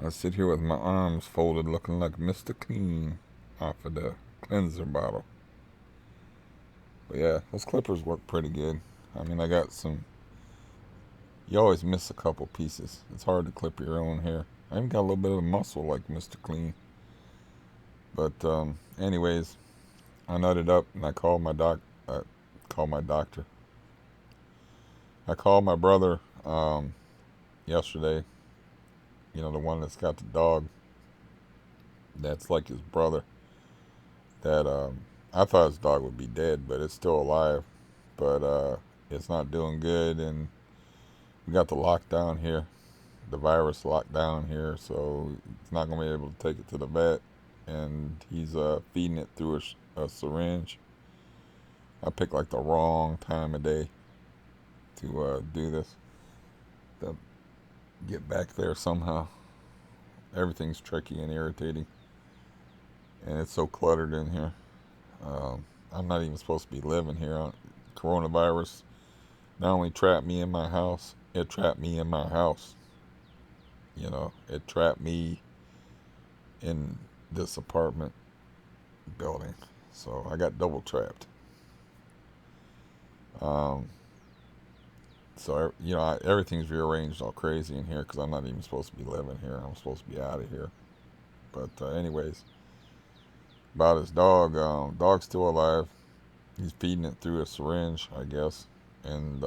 I sit here with my arms folded looking like Mr. Clean off of the cleanser bottle. But yeah, those clippers work pretty good. I mean, I got some. You always miss a couple pieces. It's hard to clip your own hair. I even got a little bit of muscle like Mr. Clean. But anyways, I nutted up and I called my called my doctor. I called my brother yesterday. You know, the one that's got the dog. That's like his brother. That I thought his dog would be dead, but it's still alive. But it's not doing good, and we got the lockdown here, the virus lockdown here, so it's not gonna be able to take it to the vet, and he's feeding it through a syringe. I picked like the wrong time of day to do this. To get back there somehow. Everything's tricky and irritating, and it's so cluttered in here. I'm not even supposed to be living here. Coronavirus not only trapped me in my house, it trapped me in my house. You know, it trapped me in this apartment building. So I got double trapped. Um, so, you know, everything's rearranged all crazy in here because I'm not even supposed to be living here. I'm supposed to be out of here. But, anyways, about his dog. Dog's still alive. He's feeding it through a syringe, I guess. And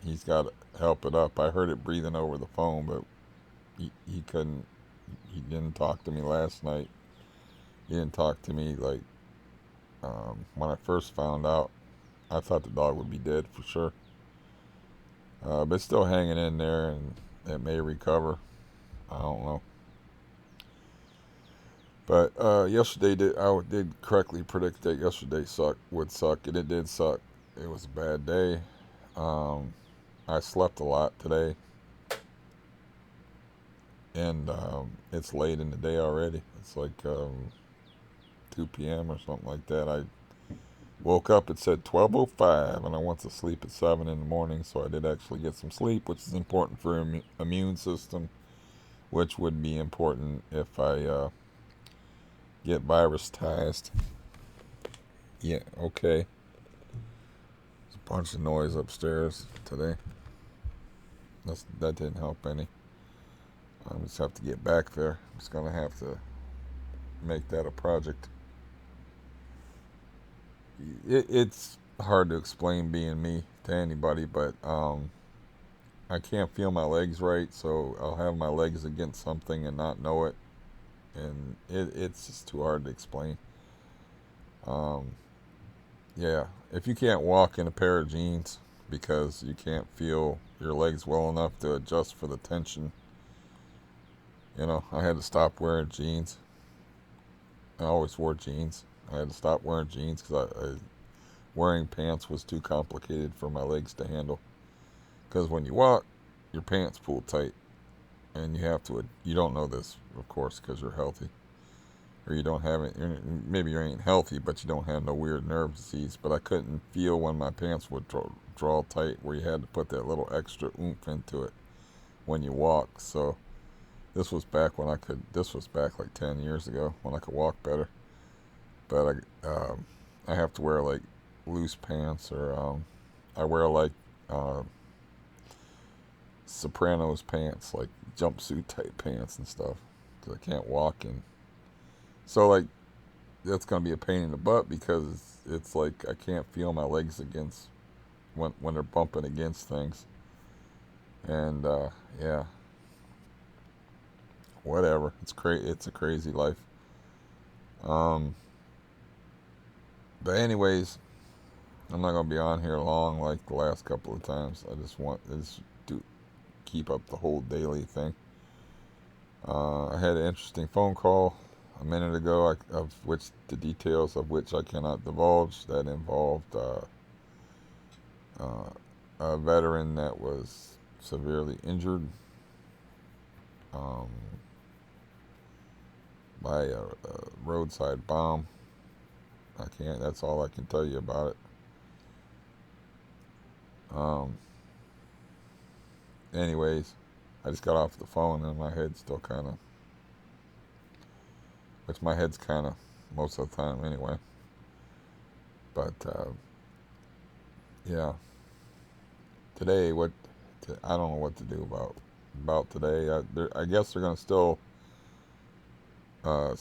he's got to help it up. I heard it breathing over the phone, but he couldn't. He didn't talk to me last night. He didn't talk to me like when I first found out. I thought the dog would be dead for sure, but it's still hanging in there, and it may recover. I don't know. But yesterday I did correctly predict that yesterday would suck, and it did suck. It was a bad day. Um, I slept a lot today, and it's late in the day already. It's like 2 p.m. or something like that. I woke up, it said 12:05, and I went to sleep at 7 in the morning, so I did actually get some sleep, which is important for immune system, which would be important if I get virus-tized. Yeah, okay. There's a bunch of noise upstairs today. That didn't help any. I just have to get back there. I'm just going to have to make that a project. It's hard to explain being me to anybody, but I can't feel my legs right, so I'll have my legs against something and not know it, and it's just too hard to explain. Um, yeah, if you can't walk in a pair of jeans because you can't feel your legs well enough to adjust for the tension, you know, I had to stop wearing jeans. I always wore jeans. I had to stop wearing jeans because wearing pants was too complicated for my legs to handle. Because when you walk, your pants pull tight, and you don't know this, of course, because you're healthy, or you don't have it. Maybe you ain't healthy, but you don't have no weird nerve disease. But I couldn't feel when my pants would draw tight, where you had to put that little extra oomph into it when you walk. So this was back when I could. This was back like 10 years ago when I could walk better. But I have to wear like loose pants, or I wear like uh, Sopranos pants, like jumpsuit type pants and stuff, because I can't walk in. So like that's gonna be a pain in the butt because it's like I can't feel my legs against when they're bumping against things, and yeah, whatever. It's a crazy life. Um, but anyways, I'm not gonna be on here long like the last couple of times. I just want to keep up the whole daily thing. I had an interesting phone call a minute ago, of which the details of which I cannot divulge. That involved uh, a veteran that was severely injured um, by a roadside bomb. I can't. That's all I can tell you about it. Um, anyways, I just got off the phone and my head's still kind of, which my head's kind of most of the time anyway. But yeah, today I don't know what to do about today. I guess they're gonna still uh,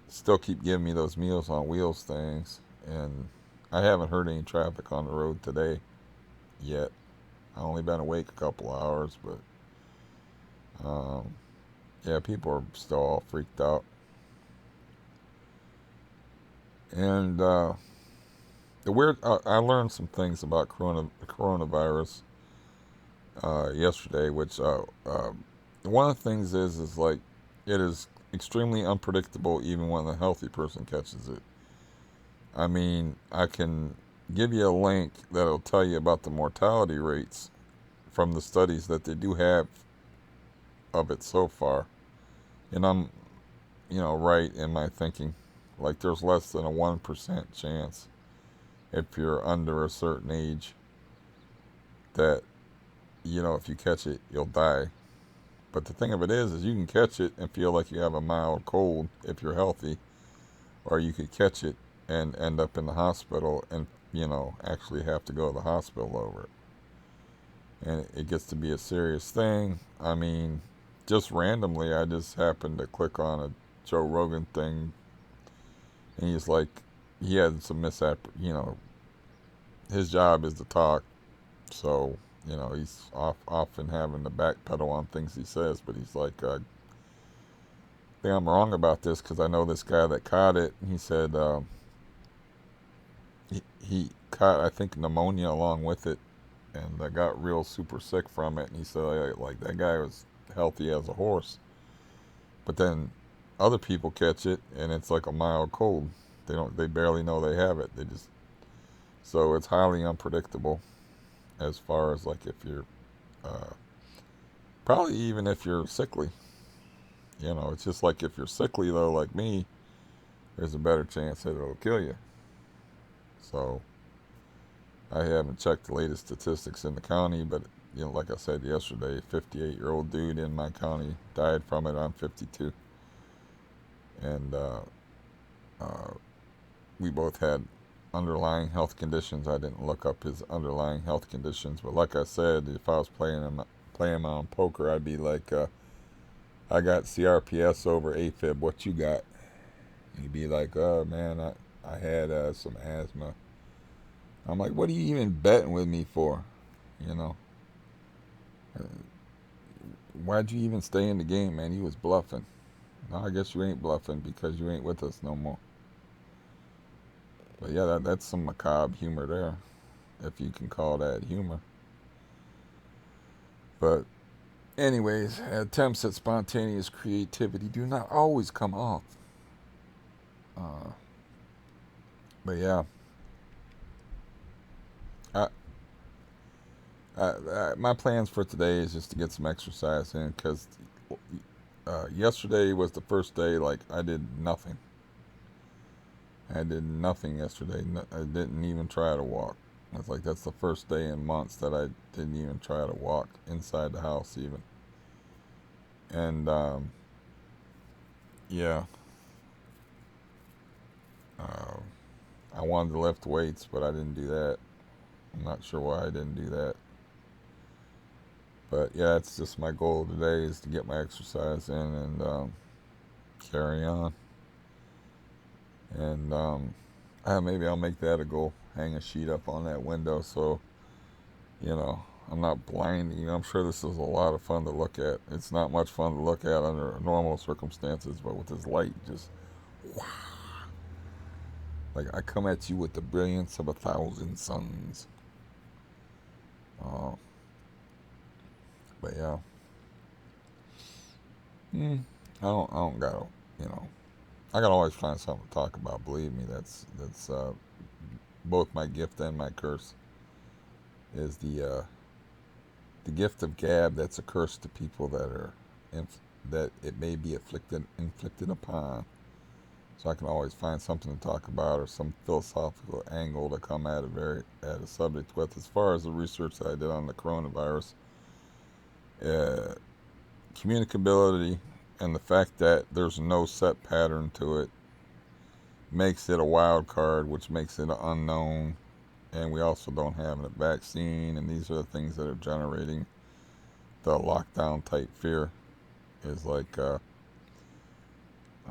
still keep giving me those Meals on Wheels things, and I haven't heard any traffic on the road today yet. I only been awake a couple hours, but yeah, people are still all freaked out. And I learned some things about coronavirus yesterday, which one of the things is like it is extremely unpredictable even when a healthy person catches it. I mean, I can give you a link that'll tell you about the mortality rates from the studies that they do have of it so far. And I'm, right in my thinking. Like there's less than a 1% chance if you're under a certain age that, if you catch it, you'll die. But the thing of it is you can catch it and feel like you have a mild cold if you're healthy, or you could catch it and end up in the hospital and, actually have to go to the hospital over it. And it gets to be a serious thing. I mean, just randomly, I just happened to click on a Joe Rogan thing, and he's like, he had some his job is to talk, so, he's often having to backpedal on things he says, but he's like, I think I'm wrong about this because I know this guy that caught it. He said he caught, I think, pneumonia along with it, and I got real super sick from it. And he said, like, that guy was healthy as a horse. But then other people catch it, and it's like a mild cold. They barely know they have it. So it's highly unpredictable as far as like if you're, probably even if you're sickly. It's just like if you're sickly though, like me, there's a better chance that it'll kill you. So I haven't checked the latest statistics in the county, but like I said yesterday, 58-year-old dude in my county died from it. I'm 52, and we both had underlying health conditions. I didn't look up his underlying health conditions, but like I said, if I was playing on poker, I'd be like, I got CRPS over AFib. What you got? He'd be like, oh man, I had some asthma. I'm like, what are you even betting with me for? Uh, Why'd you even stay in the game, man? You was bluffing. No, I guess you ain't bluffing because you ain't with us no more. But yeah, that's some macabre humor there, if you can call that humor. But anyways, attempts at spontaneous creativity do not always come off. Uh, but yeah, I, my plans for today is just to get some exercise in because yesterday was the first day like I did nothing. I did nothing yesterday. I didn't even try to walk. It's like that's the first day in months that I didn't even try to walk inside the house even. And yeah, uh, I wanted to lift weights, but I didn't do that. I'm not sure why I didn't do that. But yeah, it's just my goal today is to get my exercise in and carry on. And maybe I'll make that a goal. Hang a sheet up on that window so, I'm not blinding. I'm sure this is a lot of fun to look at. It's not much fun to look at under normal circumstances, but with this light, just wow. Like I come at you with the brilliance of 1,000 suns. Uh, but yeah. I don't gotta, you know, I can always find something to talk about. Believe me, that's both my gift and my curse. Is the gift of gab that's a curse to people that it may be inflicted upon. So I can always find something to talk about or some philosophical angle to come at a subject with. As far as the research that I did on the coronavirus, communicability and the fact that there's no set pattern to it makes it a wild card, which makes it an unknown. And we also don't have a vaccine, and these are the things that are generating the lockdown type fear. Is like,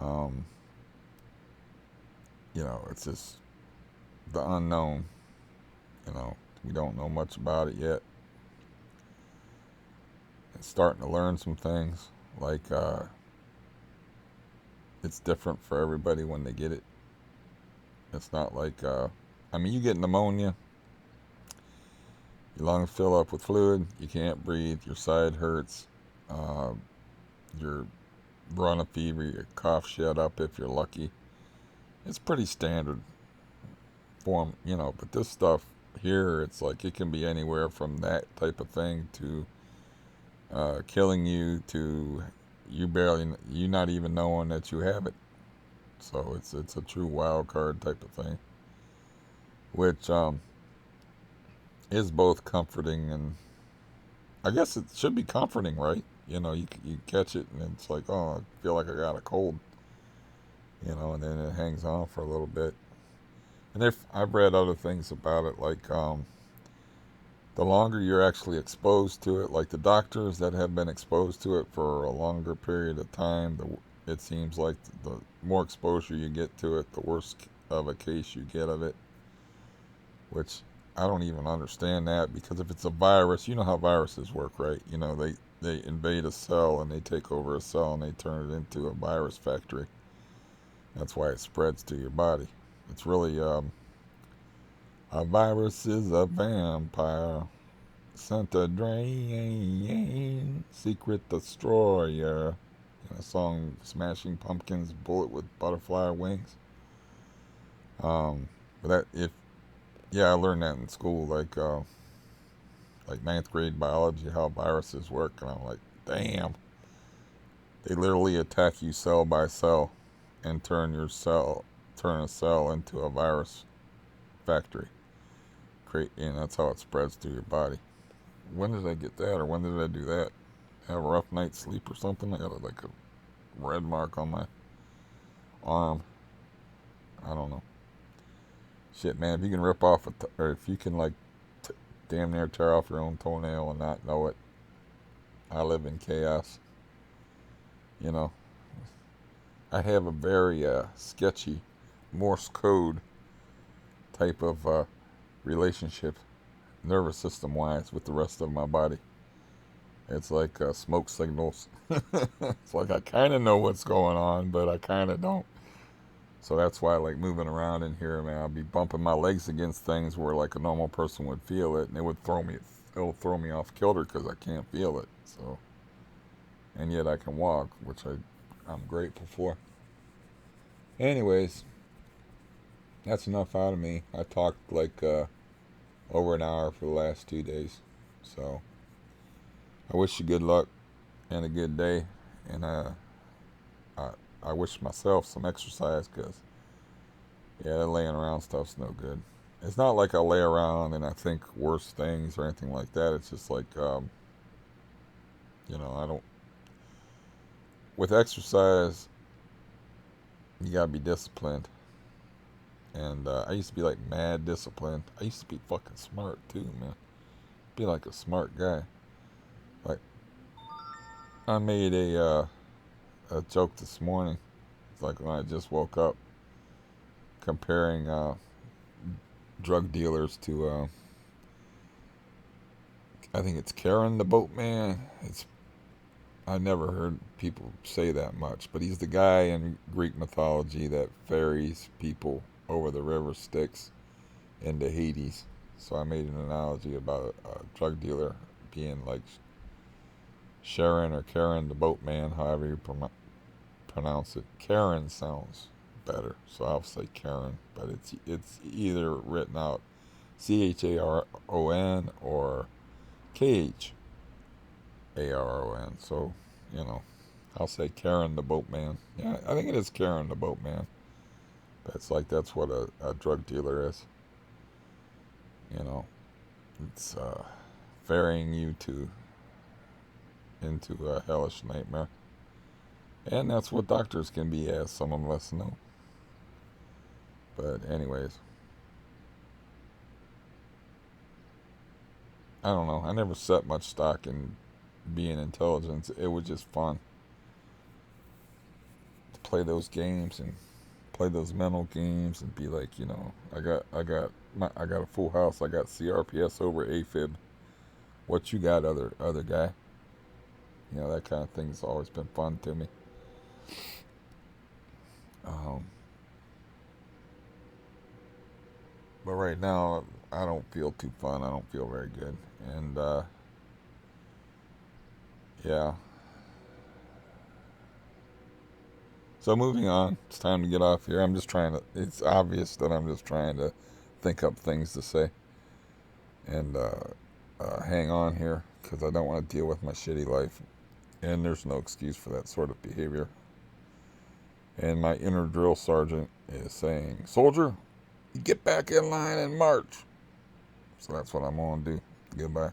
um, it's just the unknown. We don't know much about it yet. It's starting to learn some things, like it's different for everybody when they get it. It's not like, you get pneumonia, your lungs fill up with fluid, you can't breathe, your side hurts, uh, you're run a fever, your cough shut up if you're lucky. It's pretty standard form, but this stuff here, it's like it can be anywhere from that type of thing to killing you, to you not even knowing that you have it. So it's a true wild card type of thing, which is both comforting and I guess it should be comforting, right? You catch it and it's like, oh, I feel like I got a cold, and then it hangs on for a little bit. And if I've read other things about it, like the longer you're actually exposed to it, like the doctors that have been exposed to it for a longer period of time, it seems like the more exposure you get to it, the worse of a case you get of it, which I don't even understand that, because if it's a virus, you know how viruses work, right? They invade a cell and they take over a cell and they turn it into a virus factory. That's why it spreads to your body. It's really a virus is a vampire, sent a drain, secret destroyer. A song, Smashing Pumpkins, Bullet with Butterfly Wings. But I learned that in school, like ninth grade biology, how viruses work, and I'm like, damn, they literally attack you cell by cell and turn a cell into a virus factory. And that's how it spreads through your body. When did I get that, or when did I do that? Have a rough night's sleep or something? I got a red mark on my arm. I don't know. Shit, man, if you can rip off or if you can damn near tear off your own toenail and not know it, I live in chaos. I have a very sketchy Morse code type of relationship, nervous system wise, with the rest of my body. It's like smoke signals. It's like I kind of know what's going on, but I kind of don't. So that's why I like moving around in here, man. I'll be bumping my legs against things where like a normal person would feel it, and it'll throw me off kilter because I can't feel it. So, and yet I can walk, which I'm grateful for. Anyways, that's enough out of me. I talked like over an hour for the last 2 days. So I wish you good luck and a good day. And I wish myself some exercise, because, that laying around stuff's no good. It's not like I lay around and I think worse things or anything like that. It's just like, I don't. With exercise, you gotta be disciplined. And I used to be like mad disciplined. I used to be fucking smart too, man. Be like a smart guy. Like, I made a joke this morning. It's like when I just woke up, comparing drug dealers to I think it's Karen the boatman. I never heard people say that much, but he's the guy in Greek mythology that ferries people over the river Styx into Hades. So I made an analogy about a drug dealer being like Sharon or Karen the boatman, however you pronounce it. Karen sounds better, so I'll say Karen, but it's either written out CHARON or KHARON. So, I'll say Karen the boatman. Yeah, I think it is Karen the boatman. That's what a drug dealer is. It's ferrying you to into a hellish nightmare. And that's what doctors can be, as some of us know. But anyways, I don't know. I never set much stock in being intelligent. It was just fun to play those games and play those mental games and be like, I got a full house. I got CRPS over AFib. What you got, other guy? That kind of thing's always been fun to me. Um, but right now, I don't feel too fun. I don't feel very good. And yeah. So moving on, it's time to get off here. It's obvious that I'm just trying to think up things to say and hang on here because I don't want to deal with my shitty life. And there's no excuse for that sort of behavior. And my inner drill sergeant is saying, "Soldier, you get back in line and march." So that's what I'm going to do. Goodbye.